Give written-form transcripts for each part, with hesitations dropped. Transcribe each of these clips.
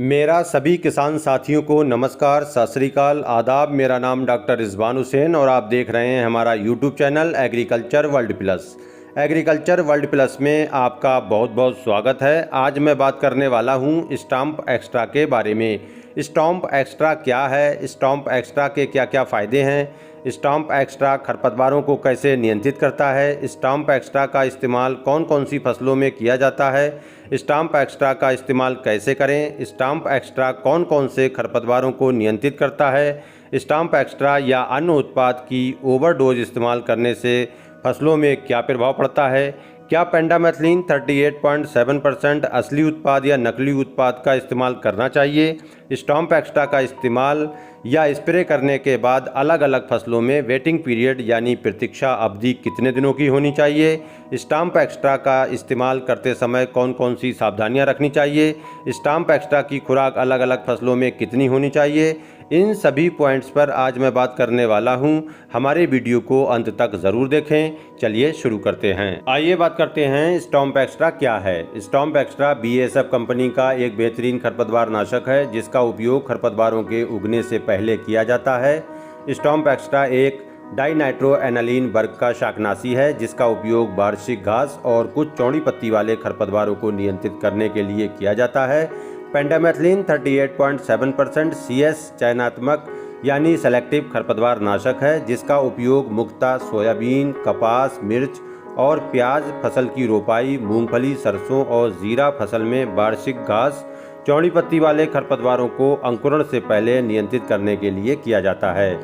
मेरा सभी किसान साथियों को नमस्कार, सत श्री अकाल, आदाब। मेरा नाम डॉक्टर रिजवान हुसैन और आप देख रहे हैं हमारा YouTube channel agriculture world plus. Agriculture world plus में आपका बहुत बहुत स्वागत है। आज मैं बात करने वाला हूं स्टॉम्प एक्स्ट्रा के बारे में। स्टॉम्प एक्स्ट्रा क्या है, स्टॉम्प एक्स्ट्रा के क्या क्या फ़ायदे हैं, स्टॉम्प एक्स्ट्रा खरपतवारों को कैसे नियंत्रित करता है, स्टॉम्प एक्स्ट्रा का इस्तेमाल कौन कौन सी फसलों में किया जाता है, स्टॉम्प एक्स्ट्रा का इस्तेमाल कैसे करें, स्टॉम्प एक्स्ट्रा कौन कौन से खरपतवारों को नियंत्रित करता है, स्टॉम्प एक्स्ट्रा या अन्य उत्पाद की ओवरडोज इस्तेमाल करने से फसलों में क्या प्रभाव पड़ता है, क्या पेंडामेथलिन 38.7% असली उत्पाद या नकली उत्पाद का इस्तेमाल करना चाहिए, स्टॉम्प एक्स्ट्रा का इस्तेमाल या स्प्रे करने के बाद अलग अलग फसलों में वेटिंग पीरियड यानी प्रतीक्षा अवधि कितने दिनों की होनी चाहिए, स्टॉम्प एक्स्ट्रा का इस्तेमाल करते समय कौन कौन सी सावधानियां रखनी चाहिए, स्टॉम्प एक्स्ट्रा की खुराक अलग अलग फसलों में कितनी होनी चाहिए, इन सभी पॉइंट्स पर आज मैं बात करने वाला हूं। हमारे वीडियो को अंत तक ज़रूर देखें। चलिए शुरू करते हैं। आइए बात करते हैं स्टॉम्प एक्स्ट्रा क्या है। स्टॉम्प एक्स्ट्रा BASF कंपनी का एक बेहतरीन खरपतवार नाशक है जिसका उपयोग खरपतवारों के उगने से पहले किया जाता है। स्टॉम्प एक्स्ट्रा एक डाइनाइट्रोएनालीन वर्ग का शाकनाशी है जिसका उपयोग वार्षिक घास और कुछ चौड़ी पत्ती वाले खरपतवारों को नियंत्रित करने के लिए किया जाता है। पेंडामेथलिन 38.7% CS चयनात्मक यानी सेलेक्टिव खरपतवार नाशक है जिसका उपयोग मुख्यतः सोयाबीन, कपास, मिर्च और प्याज फसल की रोपाई, मूंगफली, सरसों और जीरा फसल में वार्षिक घास, चौड़ी पत्ती वाले खरपतवारों को अंकुरण से पहले नियंत्रित करने के लिए किया जाता है।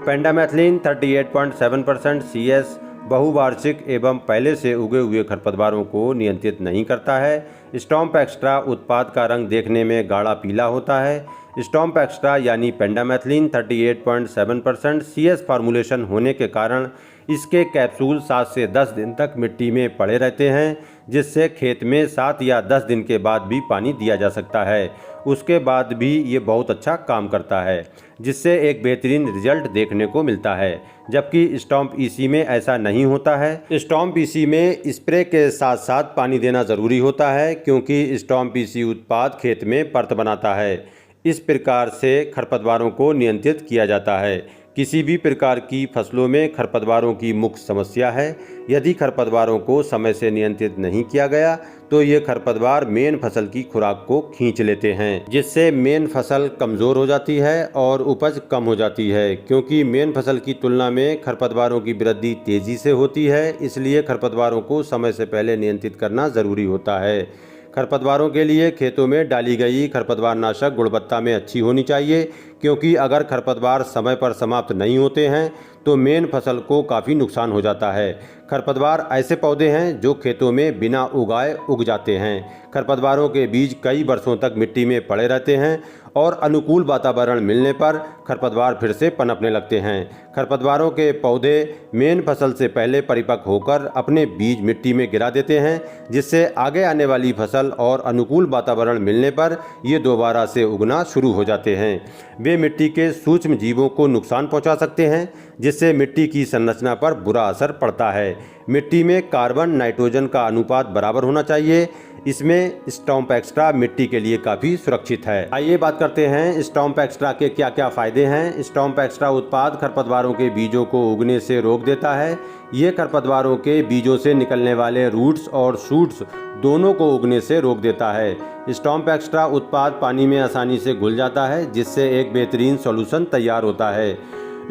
पेंडामेथलिन 38.7% CS बहुवार्षिक एवं पहले से उगे हुए खरपतवारों को नियंत्रित नहीं करता है। स्टॉम्प एक्स्ट्रा उत्पाद का रंग देखने में गाढ़ा पीला होता है। स्टॉम्प एक्स्ट्रा यानी पेंडामेथलिन 38.7% CS फार्मूलेशन होने के कारण इसके कैप्सूल 7 से 10 दिन तक मिट्टी में पड़े रहते हैं जिससे खेत में 7 या 10 दिन के बाद भी पानी दिया जा सकता है। उसके बाद भी ये बहुत अच्छा काम करता है जिससे एक बेहतरीन रिजल्ट देखने को मिलता है, जबकि स्टॉम्प EC में ऐसा नहीं होता है। स्टॉम्प EC में स्प्रे के साथ साथ पानी देना ज़रूरी होता है क्योंकि स्टॉम्प EC उत्पाद खेत में परत बनाता है। इस प्रकार से खरपतवारों को नियंत्रित किया जाता है। किसी भी प्रकार की फसलों में खरपतवारों की मुख्य समस्या है। यदि खरपतवारों को समय से नियंत्रित नहीं किया गया तो ये खरपतवार मेन फसल की खुराक को खींच लेते हैं जिससे मेन फसल कमज़ोर हो जाती है और उपज कम हो जाती है। क्योंकि मेन फसल की तुलना में खरपतवारों की वृद्धि तेज़ी से होती है, इसलिए खरपतवारों को समय से पहले नियंत्रित करना ज़रूरी होता है। खरपतवारों के लिए खेतों में डाली गई खरपतवार नाशक गुणवत्ता में अच्छी होनी चाहिए क्योंकि अगर खरपतवार समय पर समाप्त नहीं होते हैं तो मेन फसल को काफ़ी नुकसान हो जाता है। खरपतवार ऐसे पौधे हैं जो खेतों में बिना उगाए उग जाते हैं। खरपतवारों के बीज कई वर्षों तक मिट्टी में पड़े रहते हैं और अनुकूल वातावरण मिलने पर खरपतवार फिर से पनपने लगते हैं। खरपतवारों के पौधे मेन फसल से पहले परिपक्व होकर अपने बीज मिट्टी में गिरा देते हैं जिससे आगे आने वाली फसल और अनुकूल वातावरण मिलने पर ये दोबारा से उगना शुरू हो जाते हैं। वे मिट्टी के सूक्ष्म जीवों को नुकसान पहुंचा सकते हैं जिससे मिट्टी की संरचना पर बुरा असर पड़ता है। मिट्टी में कार्बन नाइट्रोजन का अनुपात बराबर होना चाहिए। इसमें स्टॉम्प एक्स्ट्रा मिट्टी के लिए काफ़ी सुरक्षित है। आइए बात करते हैं स्टॉम्प एक्स्ट्रा के क्या क्या फ़ायदे हैं। स्टॉम्प एक्स्ट्रा उत्पाद खरपतवारों के बीजों को उगने से रोक देता है। ये खरपतवारों के बीजों से निकलने वाले रूट्स और शूट्स दोनों को उगने से रोक देता है। स्टॉम्प एक्स्ट्रा उत्पाद पानी में आसानी से घुल जाता है जिससे एक बेहतरीन सॉल्यूशन तैयार होता है।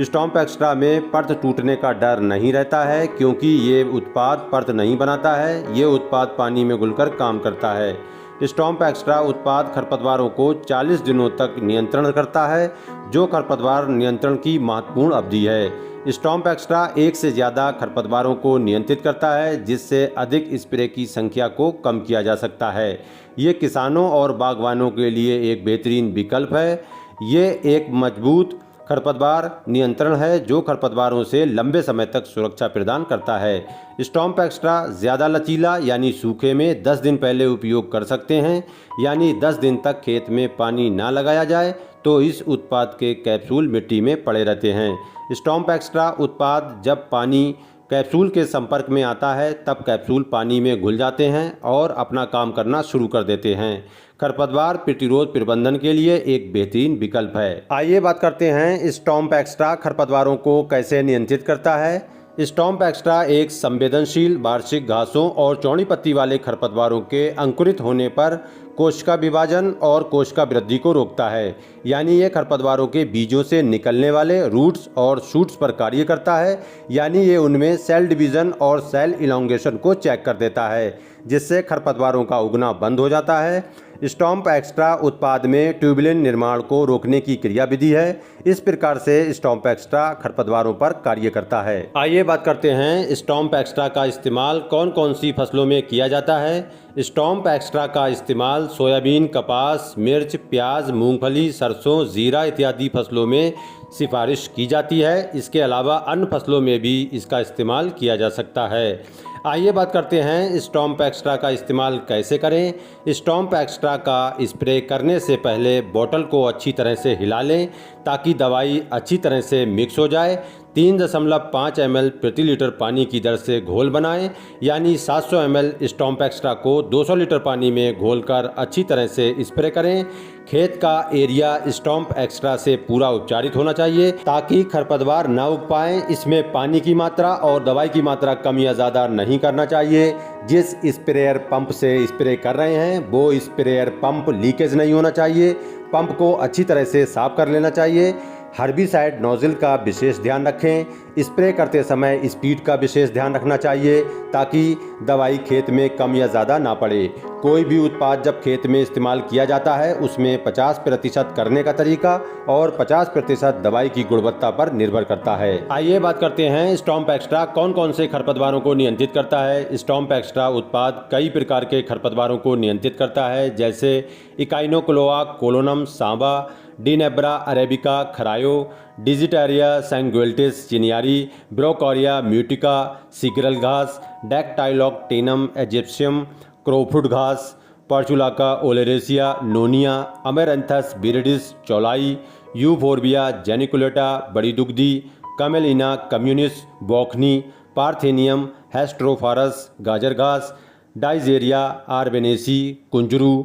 स्टॉम्प एक्स्ट्रा में परत टूटने का डर नहीं रहता है क्योंकि ये उत्पाद परत नहीं बनाता है, ये उत्पाद पानी में घुलकर काम करता है। स्टॉम्प एक्स्ट्रा उत्पाद खरपतवारों को 40 दिनों तक नियंत्रण करता है जो खरपतवार नियंत्रण की महत्वपूर्ण अवधि है। स्टॉम्प एक्स्ट्रा एक से ज़्यादा खरपतवारों को नियंत्रित करता है जिससे अधिक स्प्रे की संख्या को कम किया जा सकता है। ये किसानों और बागवानों के लिए एक बेहतरीन विकल्प है। ये एक मजबूत खरपतवार नियंत्रण है जो खरपतवारों से लंबे समय तक सुरक्षा प्रदान करता है। स्टॉम्प एक्स्ट्रा ज़्यादा लचीला यानी सूखे में 10 दिन पहले उपयोग कर सकते हैं, यानी 10 दिन तक खेत में पानी ना लगाया जाए तो इस उत्पाद के कैप्सूल मिट्टी में पड़े रहते हैं। स्टॉम्प एक्स्ट्रा उत्पाद जब पानी कैप्सूल के संपर्क में आता है तब कैप्सूल पानी में घुल जाते हैं और अपना काम करना शुरू कर देते हैं। खरपतवार प्रतिरोध प्रबंधन के लिए एक बेहतरीन विकल्प है। आइए बात करते हैं स्टॉम्प एक्स्ट्रा खरपतवारों को कैसे नियंत्रित करता है। स्टॉम्प एक्स्ट्रा एक संवेदनशील वार्षिक घासों और चौड़ी पत्ती वाले खरपतवारों के अंकुरित होने पर कोशिका विभाजन और कोशिका वृद्धि को रोकता है। यानी ये खरपतवारों के बीजों से निकलने वाले रूट्स और शूट्स पर कार्य करता है। यानी ये उनमें सेल डिवीज़न और सेल इलॉन्गेशन को चेक कर देता है, जिससे खरपतवारों का उगना बंद हो जाता है। स्टॉम्प एक्स्ट्रा उत्पाद में ट्यूबुलिन निर्माण को रोकने की क्रियाविधि है। इस प्रकार से स्टॉम्प एक्स्ट्रा खरपतवारों पर कार्य करता है। आइए बात करते हैं स्टॉम्प एक्स्ट्रा का इस्तेमाल कौन कौन सी फसलों में किया जाता है। स्टॉम्प एक्स्ट्रा का इस्तेमाल सोयाबीन, कपास, मिर्च, प्याज, मूंगफली, सरसों, जीरा इत्यादि फसलों में सिफारिश की जाती है। इसके अलावा अन्य फसलों में भी इसका इस्तेमाल किया जा सकता है। आइए बात करते हैं स्टॉम्प एक्स्ट्रा का इस्तेमाल कैसे करें। स्टॉम्प एक्स्ट्रा का स्प्रे करने से पहले बोतल को अच्छी तरह से हिला लें ताकि दवाई अच्छी तरह से मिक्स हो जाए। 3.5 ml प्रति लीटर पानी की दर से घोल बनाएं, यानी 700 ml स्टॉम्प एक्स्ट्रा को 200 लीटर पानी में घोलकर अच्छी तरह से स्प्रे करें। खेत का एरिया स्टॉम्प एक्स्ट्रा से पूरा उपचारित होना चाहिए ताकि खरपतवार न उग पाएं। इसमें पानी की मात्रा और दवाई की मात्रा कम या ज़्यादा नहीं करना चाहिए। जिस स्प्रेयर पंप से स्प्रे कर रहे हैं वो स्प्रेयर पंप लीकेज नहीं होना चाहिए। पंप को अच्छी तरह से साफ कर लेना चाहिए। हर्बिसाइड नोजल का विशेष ध्यान रखें। स्प्रे करते समय स्पीड का विशेष ध्यान रखना चाहिए ताकि दवाई खेत में कम या ज़्यादा ना पड़े। कोई भी उत्पाद जब खेत में इस्तेमाल किया जाता है उसमें 50% करने का तरीका और 50% दवाई की गुणवत्ता पर निर्भर करता है। आइए बात करते हैं स्टॉम्प एक्स्ट्रा कौन कौन से खरपतवारों को नियंत्रित करता है। स्टॉम्प एक्स्ट्रा उत्पाद कई प्रकार के खरपतवारों को नियंत्रित करता है, जैसे इकाइनोक्लोआ कोलोनम सांबा, डिनेब्रा अरेबिका खरायो, डिजिटारिया सैंगुएल्टिस चिनियारी, ब्रोकोरिया म्यूटिका, सिगरल घास, डैक्टाइलॉक्टेनम एजिप्शियम, क्रोफुट घास, पर्चुलाका ओलेरेसिया, नोनिया, अमेरंथस विरिडिस चौलाई, यूफोर्बिया जेनिकुलेटा बड़ी दुग्धी, कमेलिना कम्युनिस बोखनी, पार्थेनियम हेस्ट्रोफारस गाजर घास, डाइजेरिया आर्बेनेसी कुंजरू,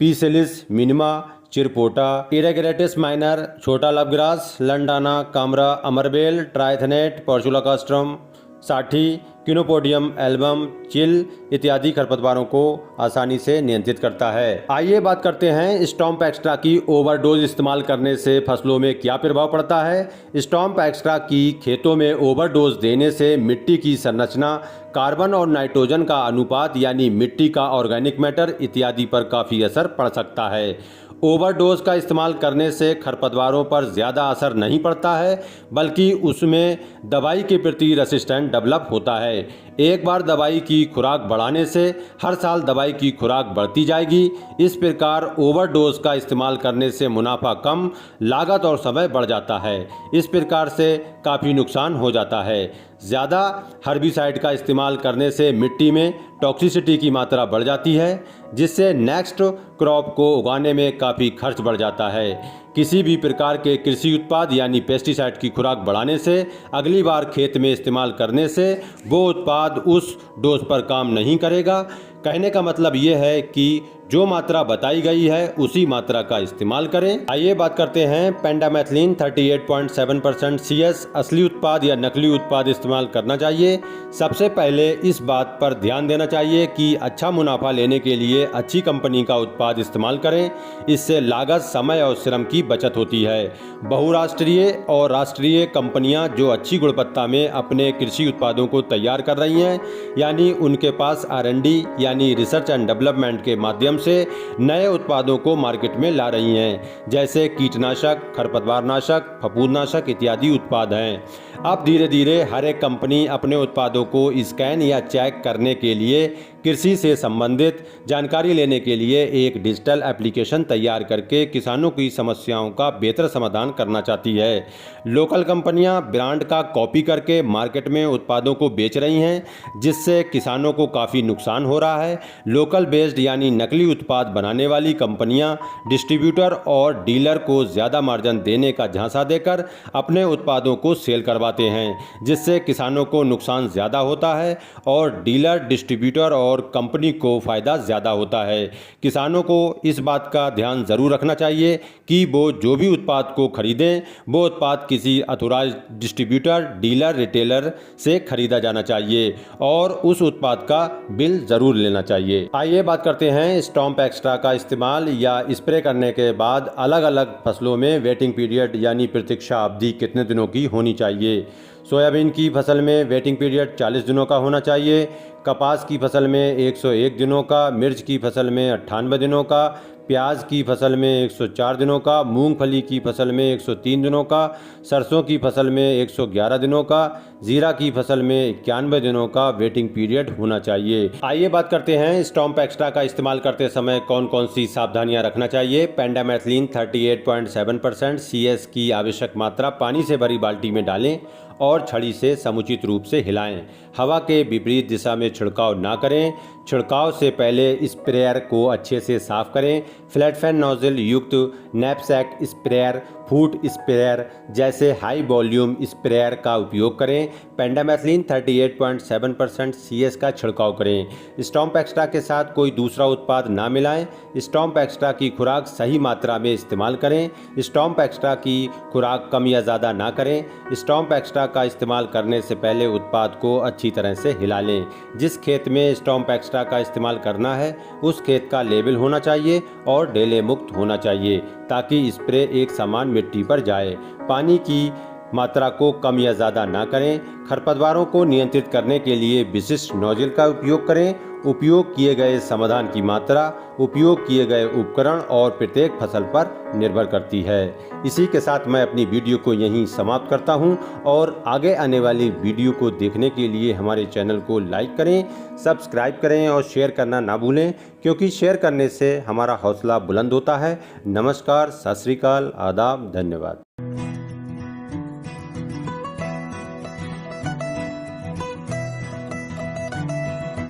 पीसेलिस मिनिमा चिरपोटा, इरेगरेटिस माइनर छोटा लबग्रास, लंडाना कामरा, अमरबेल, ट्राइथनेट, पर्चुलाकास्ट्रम, साठी, क्विनोपोडियम एल्बम, चिल इत्यादि खरपतवारों को आसानी से नियंत्रित करता है। आइए बात करते हैं स्टॉम्प एक्स्ट्रा की ओवरडोज इस्तेमाल करने से फसलों में क्या प्रभाव पड़ता है। स्टॉम्प एक्स्ट्रा की खेतों में ओवरडोज देने से मिट्टी की संरचना, कार्बन और नाइट्रोजन का अनुपात यानी मिट्टी का ऑर्गेनिक मैटर इत्यादि पर काफ़ी असर पड़ सकता है। ओवरडोज का इस्तेमाल करने से खरपतवारों पर ज़्यादा असर नहीं पड़ता है, बल्कि उसमें दवाई के प्रति रेसिस्टेंट डेवलप होता है। एक बार दवाई की खुराक बढ़ाने से हर साल दवाई की खुराक बढ़ती जाएगी। इस प्रकार ओवरडोज का इस्तेमाल करने से मुनाफा कम, लागत और समय बढ़ जाता है। इस प्रकार से काफ़ी नुकसान हो जाता है। ज़्यादा हर्बिसाइड का इस्तेमाल करने से मिट्टी में टॉक्सिसिटी की मात्रा बढ़ जाती है, जिससे नेक्स्ट क्रॉप को उगाने में काफ़ी खर्च बढ़ जाता है। किसी भी प्रकार के कृषि उत्पाद यानी पेस्टिसाइड की खुराक बढ़ाने से अगली बार खेत में इस्तेमाल करने से वो उत्पाद उस डोज पर काम नहीं करेगा। कहने का मतलब ये है कि जो मात्रा बताई गई है उसी मात्रा का इस्तेमाल करें। आइए बात करते हैं पेंडामेथिलीन 38.7% CS असली उत्पाद या नकली उत्पाद इस्तेमाल करना चाहिए। सबसे पहले इस बात पर ध्यान देना चाहिए कि अच्छा मुनाफा लेने के लिए अच्छी कंपनी का उत्पाद इस्तेमाल करें। इससे लागत, समय और श्रम की बचत होती है। बहुराष्ट्रीय और राष्ट्रीय कंपनियां जो अच्छी गुणवत्ता में अपने कृषि उत्पादों को तैयार कर रही हैं, यानी उनके पास R&D यानी रिसर्च एंड डेवलपमेंट के माध्यम से नए उत्पादों को मार्केट में ला रही हैं, जैसे कीटनाशक, खरपतवारनाशक, फफूंदनाशक इत्यादि उत्पाद हैं। अब धीरे धीरे हर एक कंपनी अपने उत्पादों को स्कैन या चेक करने के लिए कृषि से संबंधित जानकारी लेने के लिए एक डिजिटल एप्लीकेशन तैयार करके किसानों की समस्या समस्याओं का बेहतर समाधान करना चाहती है। लोकल कंपनियां ब्रांड का कॉपी करके मार्केट में उत्पादों को बेच रही हैं, जिससे किसानों को काफ़ी नुकसान हो रहा है। लोकल बेस्ड यानी नकली उत्पाद बनाने वाली कंपनियां डिस्ट्रीब्यूटर और डीलर को ज़्यादा मार्जिन देने का झांसा देकर अपने उत्पादों को सेल करवाते हैं, जिससे किसानों को नुकसान ज़्यादा होता है और डीलर, डिस्ट्रीब्यूटर और कंपनी को फ़ायदा ज़्यादा होता है। किसानों को इस बात का ध्यान ज़रूर रखना चाहिए कि वो जो भी उत्पाद को खरीदें वो उत्पाद किसी अथोराइज्ड डिस्ट्रीब्यूटर, डीलर, रिटेलर से खरीदा जाना चाहिए और उस उत्पाद का बिल ज़रूर लेना चाहिए। आइए बात करते हैं स्टॉम्प एक्स्ट्रा का इस्तेमाल या स्प्रे करने के बाद अलग अलग फसलों में वेटिंग पीरियड यानी प्रतीक्षा अवधि कितने दिनों की होनी चाहिए। सोयाबीन की फसल में वेटिंग पीरियड 40 दिनों का होना चाहिए, कपास की फसल में 101 दिनों का, मिर्च की फसल में 98 दिनों का, प्याज की फसल में 104 दिनों का, मूंगफली की फसल में 103 दिनों का, सरसों की फसल में 111 दिनों का, जीरा की फसल में 91 दिनों का वेटिंग पीरियड होना चाहिए। आइए बात करते हैं स्टॉम्प एक्स्ट्रा का इस्तेमाल करते समय कौन कौन सी सावधानियां रखना चाहिए। पेंडामेथलिन 38.7% CS की आवश्यक मात्रा पानी से भरी बाल्टी में डालें और छड़ी से समुचित रूप से हिलाएं। हवा के विपरीत दिशा में छिड़काव ना करें। छिड़काव से पहले स्प्रेयर को अच्छे से साफ करें। फ्लैट फैन नोजल युक्त नैपसैक स्प्रेयर, फूट स्प्रेयर जैसे हाई वॉल्यूम स्प्रेयर का उपयोग करें। पेंडामेथलिन 38.7% CS का छिड़काव करें। स्टॉम्प एक्स्ट्रा के साथ कोई दूसरा उत्पाद ना मिलाएं। स्टॉम्प एक्स्ट्रा की खुराक सही मात्रा में इस्तेमाल करें। स्टॉम्प एक्स्ट्रा की खुराक कम या ज़्यादा ना करें। स्टॉम्प एक्स्ट्रा का इस्तेमाल करने से पहले उत्पाद को अच्छी तरह से हिला लें। जिस खेत में स्टॉम्प एक्स्ट्रा का इस्तेमाल करना है उस खेत का लेबल होना चाहिए और ढेले मुक्त होना चाहिए ताकि स्प्रे एक समान मिट्टी पर जाए। पानी की मात्रा को कम या ज़्यादा ना करें। खरपतवारों को नियंत्रित करने के लिए विशिष्ट नोजल का उपयोग करें। उपयोग किए गए समाधान की मात्रा उपयोग किए गए उपकरण और प्रत्येक फसल पर निर्भर करती है। इसी के साथ मैं अपनी वीडियो को यहीं समाप्त करता हूं और आगे आने वाली वीडियो को देखने के लिए हमारे चैनल को लाइक करें, सब्सक्राइब करें और शेयर करना ना भूलें, क्योंकि शेयर करने से हमारा हौसला बुलंद होता है। नमस्कार, सत श्री अकाल, आदाब, धन्यवाद।